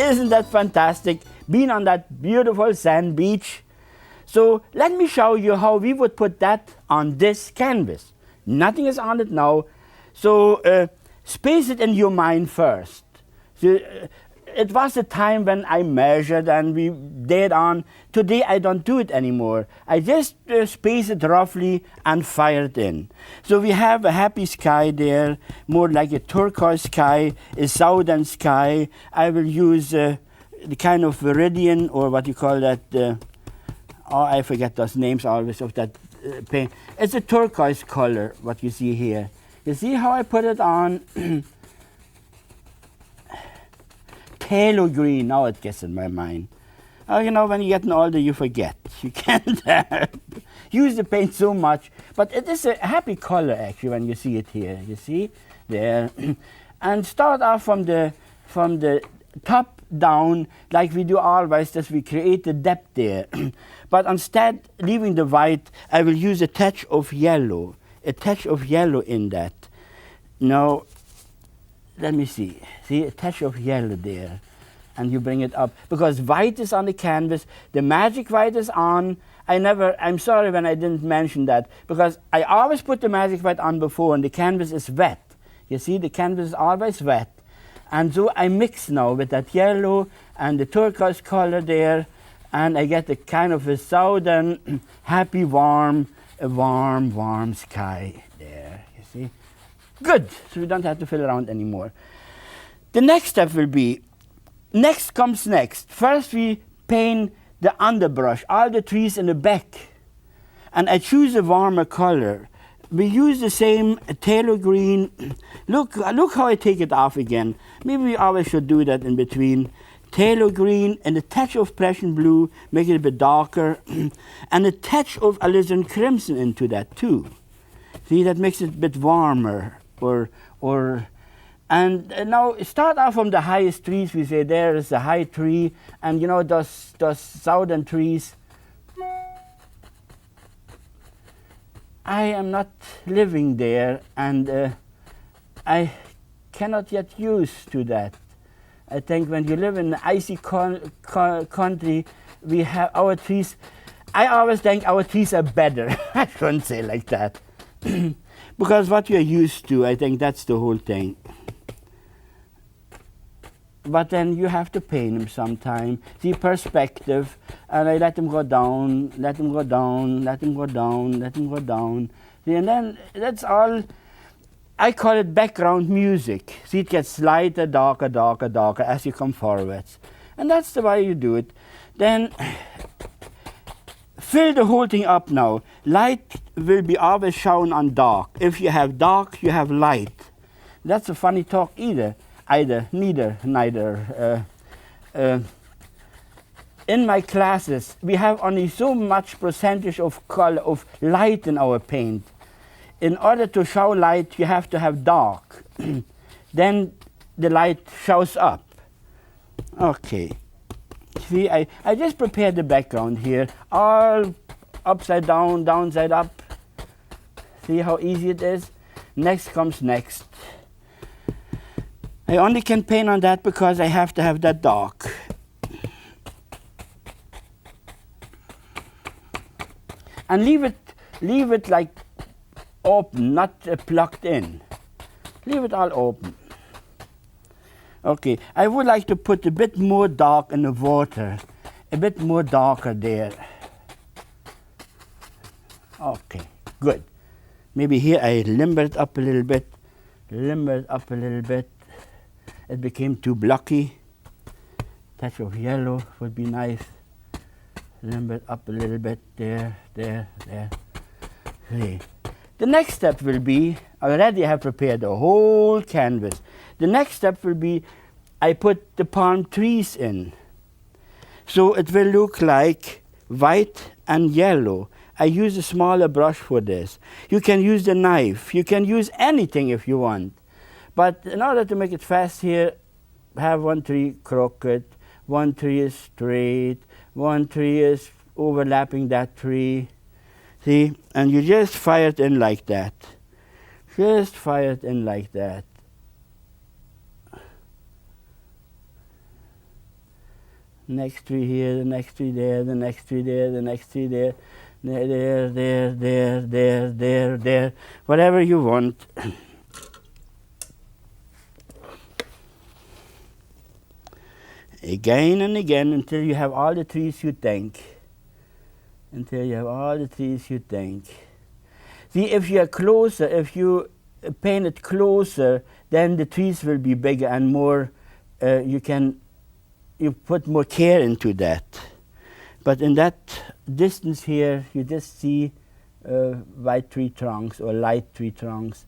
Isn't that fantastic? Being on that beautiful sand beach. So let me show you how we would put that on this canvas. Nothing is on it now. So space it in your mind first. So, it was a time when I measured and we did on. Today I don't do it anymore. I just space it roughly and fire it in. So we have a happy sky there, more like a turquoise sky, a southern sky. I will use the kind of viridian, or what you call that, oh, I forget those names always of that paint. It's a turquoise color, what you see here. You see how I put it on? Phthalo green, now it gets in my mind. Oh, you know, when you're getting older, you forget. You can't use the paint so much. But it is a happy color, actually, when you see it here. You see? There. And start off from the top down, like we do always, that we create the depth there. But instead, leaving the white, I will use a touch of yellow. A touch of yellow in that. Now, let me see. See, a touch of yellow there. And you bring it up. Because white is on the canvas. The magic white is on. I'm sorry when I didn't mention that. Because I always put the magic white on before and the canvas is wet. You see, the canvas is always wet. And so I mix now with that yellow and the turquoise color there. And I get a kind of a southern, happy, warm sky there. You see? Good, so we don't have to fill around anymore. The next step will be, next comes next. First we paint the underbrush, all the trees in the back. And I choose a warmer color. We use the same phthalo green. Look how I take it off again. Maybe we always should do that in between. Phthalo green and a touch of Prussian blue, make it a bit darker. And a touch of alizarin crimson into that too. See, that makes it a bit warmer. And now start off from the highest trees. We say there is a high tree, and you know those southern trees. I am not living there, and I cannot yet used to that. I think when you live in an icy country, we have our trees. I always think our trees are better. I shouldn't say like that. Because what you're used to, I think that's the whole thing. But then you have to paint them sometime. See, perspective, and I let them go down, let them go down, let them go down, let them go down. See, and then that's all. I call it background music. See, it gets lighter, darker, darker, darker as you come forwards. And that's the way you do it. Then fill the whole thing up now. Light will be always shown on dark. If you have dark, you have light. That's a funny talk either. Neither. In my classes, we have only so much percentage of color, of light in our paint. In order to show light, you have to have dark. Then the light shows up. Okay. See, I just prepared the background here, all upside down, downside up. See how easy it is? Next comes next. I only can paint on that because I have to have that dark. And leave it like open, not plugged in. Leave it all open. Okay, I would like to put a bit more dark in the water, a bit more darker there. Okay, good. Maybe here I limber it up a little bit, It became too blocky. Touch of yellow would be nice. Limber it up a little bit, there. See. The next step will be, already I have prepared the whole canvas. The next step will be, I put the palm trees in. So it will look like white and yellow. I use a smaller brush for this. You can use the knife. You can use anything if you want. But in order to make it fast here, have one tree crooked, one tree is straight, one tree is overlapping that tree. See? And you just fire it in like that. Just fire it in like that. Next tree here, the next tree there, the next tree there, the next tree there, there, whatever you want. Again and again until you have all the trees you think. Until you have all the trees you think. See, if you are closer, if you paint it closer, then the trees will be bigger and more, you put more care into that. But in that distance here, you just see white tree trunks or light tree trunks.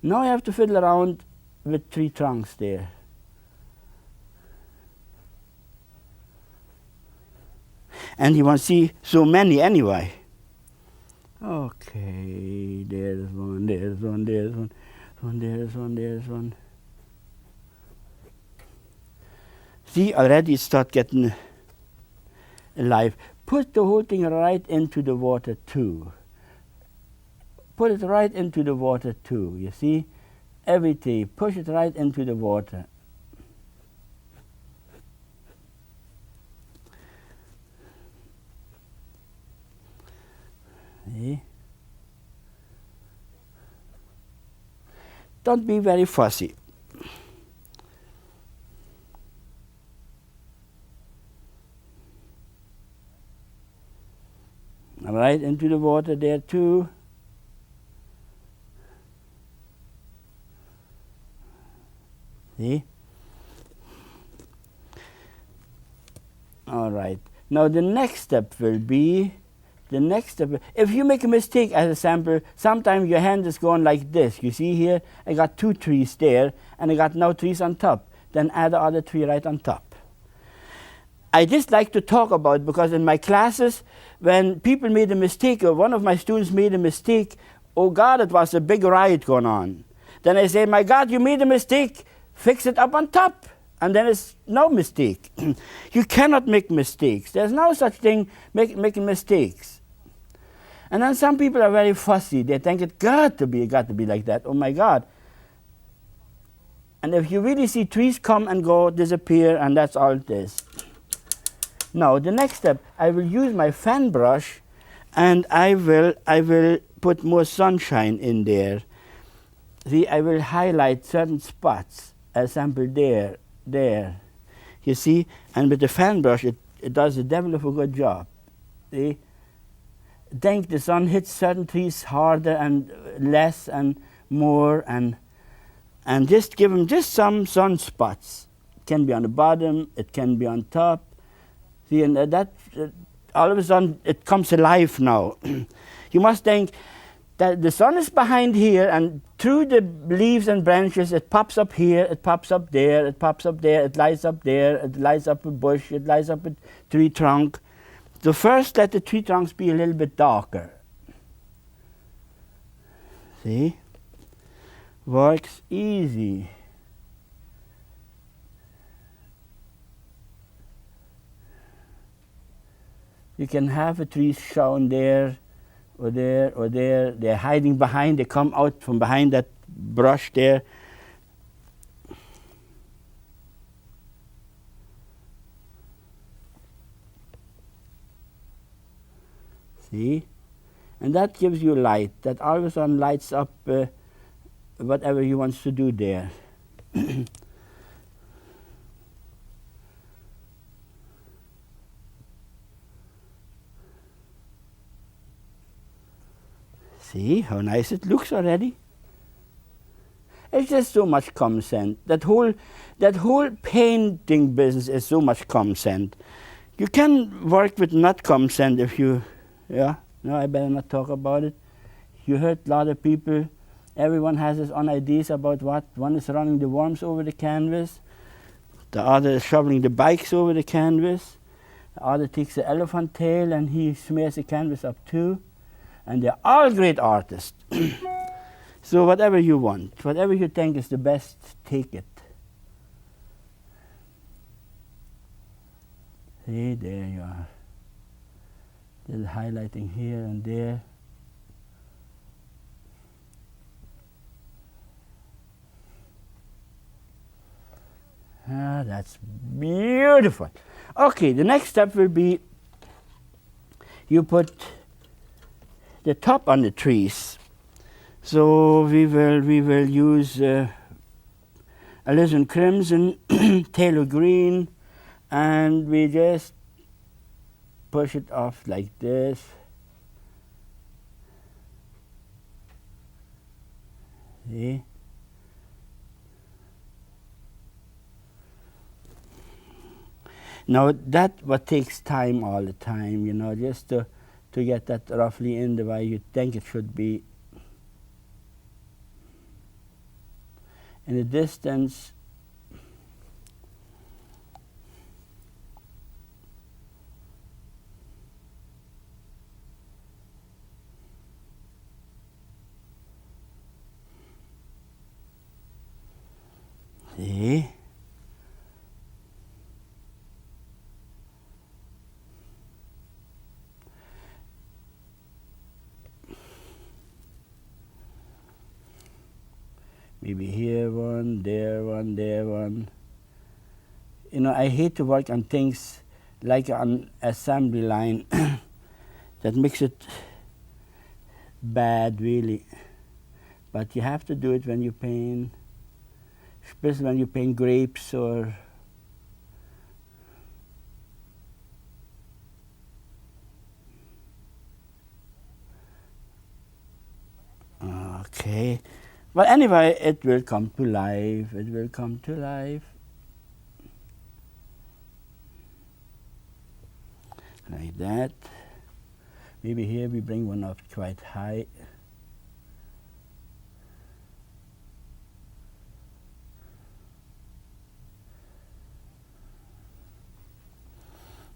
Now I have to fiddle around with tree trunks there. And you want to see so many anyway. Okay, there's one, there's one, there's one, there's one, there's one. See, already it starts getting alive. Put the whole thing right into the water too. Put it right into the water too, you see? Every tree, push it right into the water. See? Don't be very fussy. Right into the water there too. See? All right. Now the next step will be, if you make a mistake as a sample, sometimes your hand is going like this. You see here, I got 2 trees there, and I got now trees on top. Then add the other tree right on top. I just like to talk about it because in my classes, when people made a mistake, or one of my students made a mistake, oh God, it was a big riot going on. Then I say, my God, you made a mistake. Fix it up on top, and then it's no mistake. You cannot make mistakes. There's no such thing making mistakes. And then some people are very fussy. They think it got to be like that. Oh my God. And if you really see trees come and go, disappear, and that's all it is. Now the next step, I will use my fan brush, and I will put more sunshine in there. See, I will highlight certain spots. Example there. You see, and with the fan brush, it does a devil of a good job. See, then the sun hits certain trees harder and less and more, and just give them just some sunspots. It can be on the bottom, it can be on top. See, and that all of a sudden it comes alive now. You must think that the sun is behind here, and through the leaves and branches, it pops up here, it pops up there, it pops up there, it lights up there, it lights up a bush, it lights up a tree trunk. So first let the tree trunks be a little bit darker. See? Works easy. You can have a tree shown there, or there, or there. They're hiding behind, they come out from behind that brush there. See? And that gives you light. That all of a sudden lights up whatever you want to do there. See how nice it looks already? It's just so much common sense. That whole painting business is so much common sense. You can work with not common sense if you, no, I better not talk about it. You heard a lot of people, everyone has his own ideas about what. One is running the worms over the canvas, the other is shoveling the bikes over the canvas, the other takes the elephant tail and he smears the canvas up too. And they're all great artists. So whatever you want, whatever you think is the best, take it. See, there you are. Little highlighting here and there. that's beautiful. Okay, the next step will be you put the top on the trees. So we will use alizarin crimson, Taylor green, and we just push it off like this. See? Now that what takes time all the time, you know, just to get that roughly in the way you think it should be. In the distance, see? Maybe here one, there one, there one. You know, I hate to work on things like an assembly line that makes it bad, really. But you have to do it when you paint, especially when you paint grapes or okay. But anyway, it will come to life. It will come to life. Like that. Maybe here we bring one up quite high.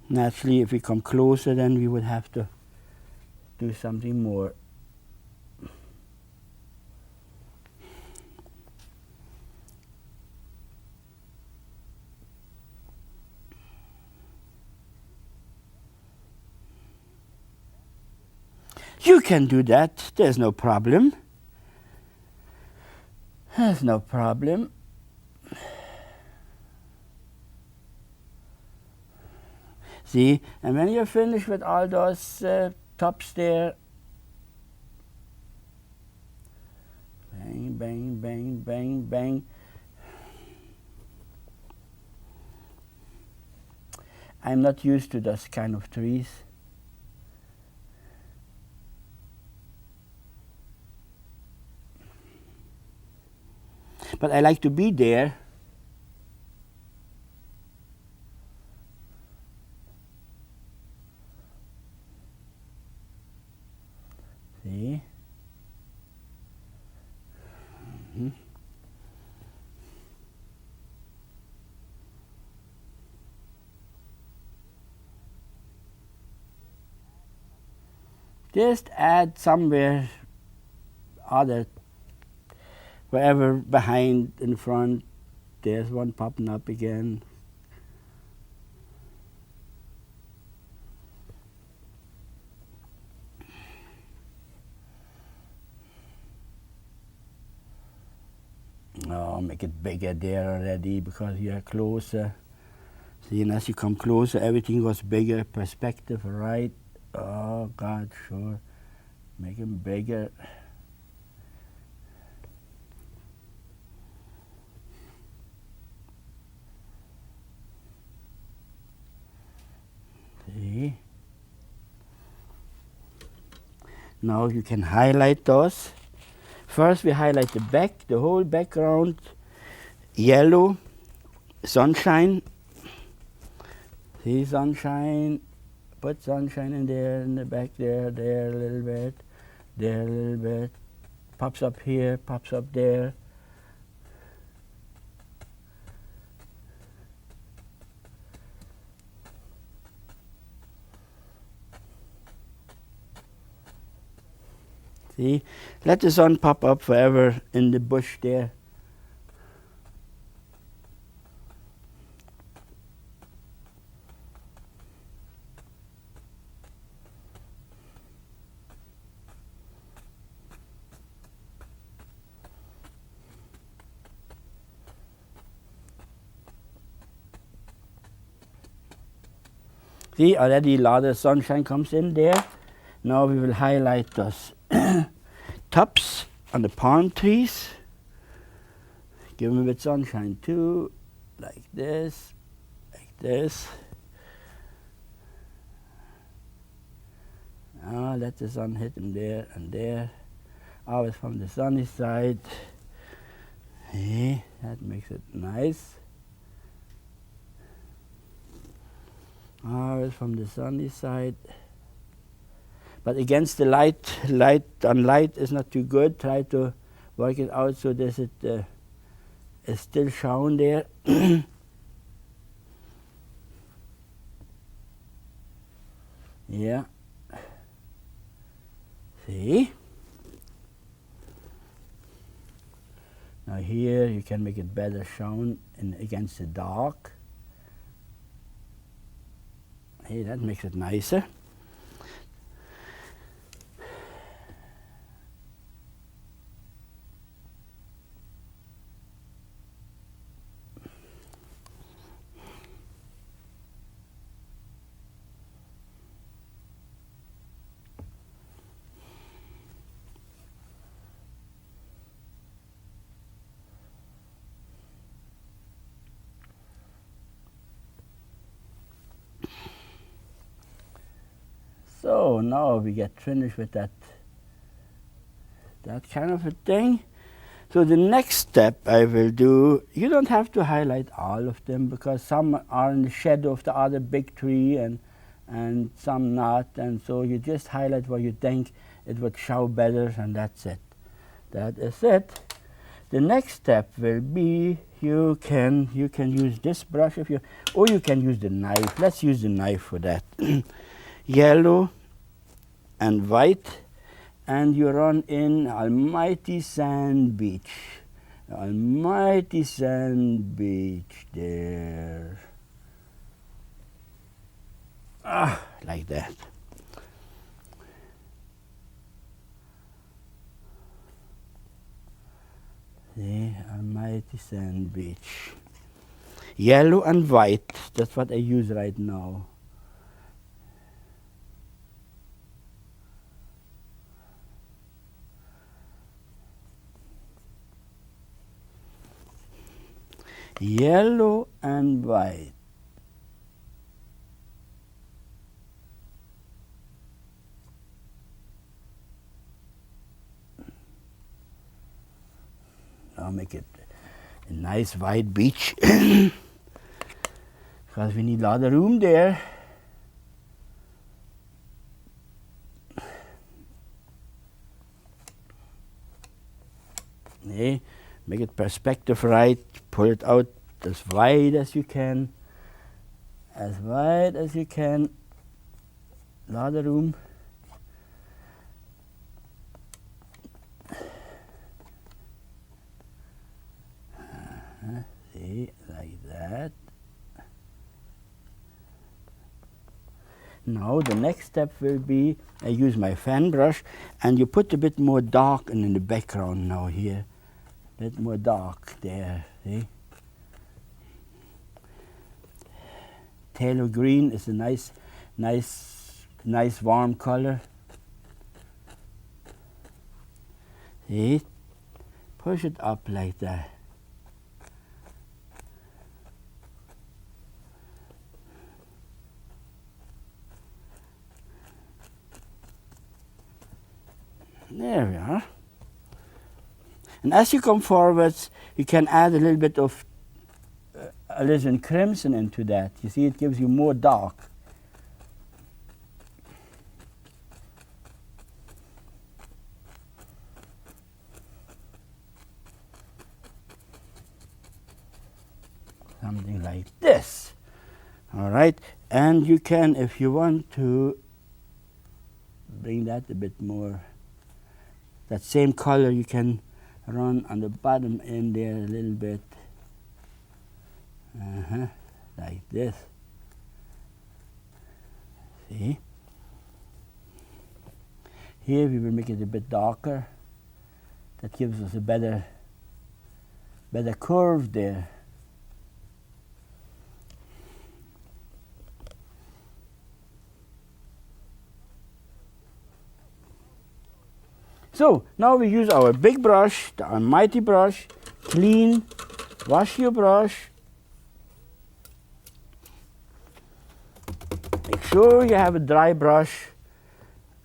Naturally, if we come closer, then we would have to do something more. You can do that. There's no problem. There's no problem. See, and when you're finished with all those tops there, bang, bang, bang, bang, bang. I'm not used to those kind of trees. But I like to be there. See? Just add somewhere other, wherever behind, in front, there's one popping up again. Oh, make it bigger there already because you're closer. See, and as you come closer, everything goes bigger, perspective, right? Oh, God, sure. Make them bigger. See? Now you can highlight those. First we highlight the back, the whole background, yellow, sunshine. See, sunshine, put sunshine in there, in the back there a little bit, there a little bit, pops up here, pops up there. See, let the sun pop up forever in the bush there. See, already a lot of sunshine comes in there. Now we will highlight those tops on the palm trees. Give them a bit sunshine too, like this, like this. Now let the sun hit them there and there. Always from the sunny side. Hey, that makes it nice. Always from the sunny side. But against the light is not too good. Try to work it out so that it is still shown there. Yeah. See? Now here you can make it better shown against the dark. Hey, that makes it nicer. So now we get finished with that kind of a thing. So the next step I will do, you don't have to highlight all of them because some are in the shadow of the other big tree and some not, and so you just highlight where you think it would show better, and that's it. That is it. The next step will be you can use this brush or you can use the knife. Let's use the knife for that. Yellow and white, and you run in Almighty Sand Beach. Almighty Sand Beach there. Like that. See, Almighty Sand Beach. Yellow and white, that's what I use right now. Yellow and white. Now make it a nice wide beach because we need a lot of room there. Okay. Make it perspective right, pull it out as wide as you can. As wide as you can. A lot of room. See, like that. Now the next step will be, I use my fan brush and you put a bit more dark in the background now here. A bit more dark there, see? Phthalo green is a nice warm color. See? Push it up like that. There we are. And as you come forwards, you can add a little bit of alizarin crimson into that. You see, it gives you more dark. Something like this. All right, and you can, if you want to, bring that a bit more. That same color you can run on the bottom in there a little bit. Like this. See? Here we will make it a bit darker. That gives us a better curve there. So now we use our big brush, the almighty brush, clean, wash your brush. Make sure you have a dry brush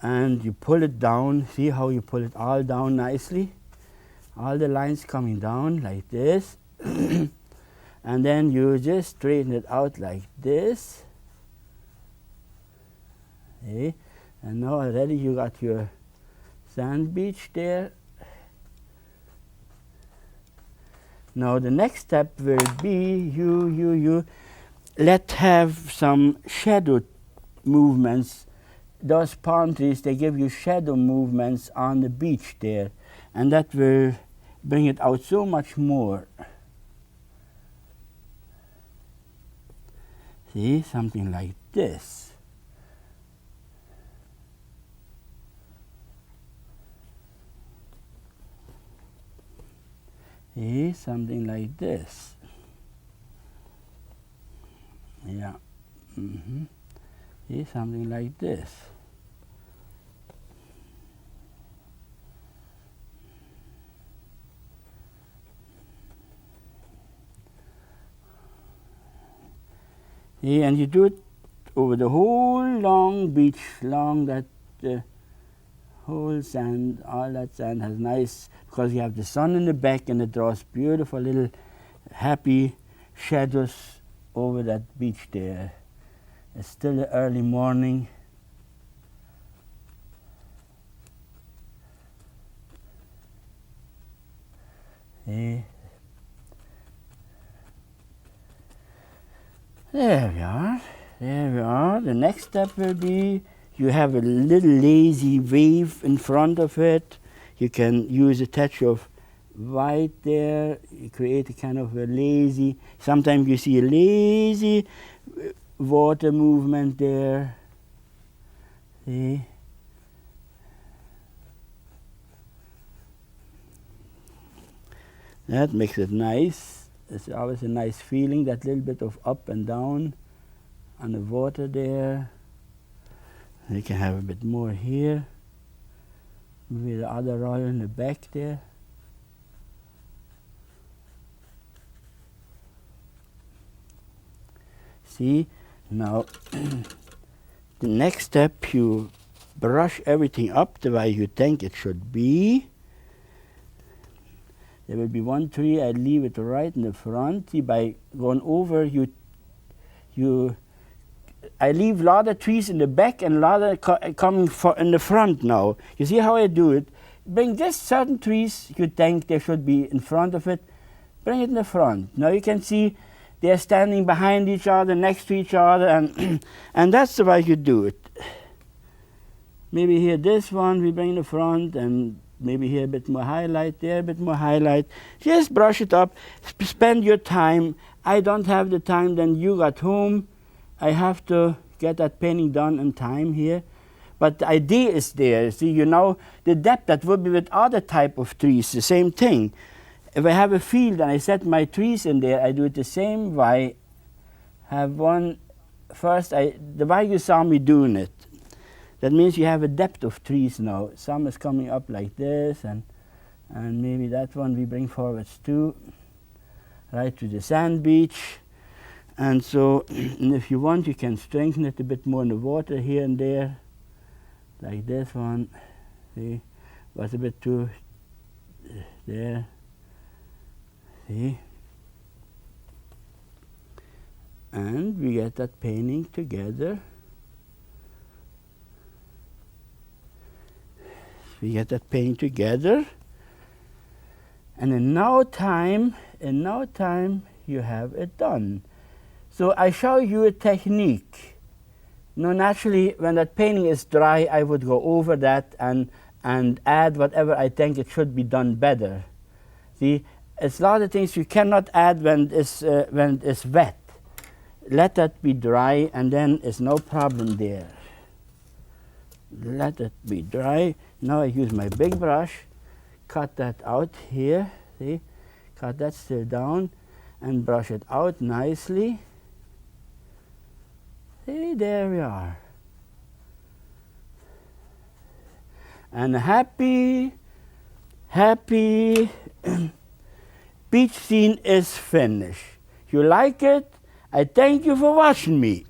and you pull it down. See how you pull it all down nicely? All the lines coming down like this. And then you just straighten it out like this. Okay. And now already you got your sand beach there. Now the next step will be you let have some shadow movements. Those palm trees, they give you shadow movements on the beach there, and that will bring it out so much more. See, something like this. See, something like this. Yeah. See, something like this. See, and you do it over the whole long beach, long that whole sand, all that sand has nice, because you have the sun in the back and it draws beautiful little happy shadows over that beach there. It's still the early morning. See? There we are. There we are. The next step will be you have a little lazy wave in front of it. You can use a touch of white there. You create a kind of a lazy, sometimes you see a lazy water movement there. See? That makes it nice. It's always a nice feeling, that little bit of up and down on the water there. You can have a bit more here. Maybe the other roll in the back there. See, now the next step, you brush everything up the way you think it should be. There will be one tree, I leave it right in the front. See, by going over, I leave a lot of trees in the back and a lot of coming in the front now. You see how I do it? Bring just certain trees you think they should be in front of it, bring it in the front. Now you can see they're standing behind each other, next to each other, and, and that's the way you do it. Maybe here this one we bring in the front, and maybe here a bit more highlight, there a bit more highlight. Just brush it up, spend your time. I don't have the time, then you got home. I have to get that painting done in time here. But the idea is there. See, you know, the depth that would be with other type of trees, the same thing. If I have a field and I set my trees in there, I do it the same way. Have one, first, the way you saw me doing it. That means you have a depth of trees now. Some is coming up like this, and maybe that one we bring forwards too, right to the sand beach. And so, and if you want, you can strengthen it a bit more in the water here and there, like this one. See, was a bit too there. See, and we get that painting together. We get that painting together, and in no time, you have it done. So I show you a technique. Now naturally, when that painting is dry, I would go over that and add whatever I think it should be done better. See, it's a lot of things you cannot add when it's wet. Let that be dry, and then it's no problem there. Let it be dry. Now I use my big brush, cut that out here. See, cut that still down, and brush it out nicely. See, there we are. And a happy Happy beach scene is finished. You like it? I thank you for watching me.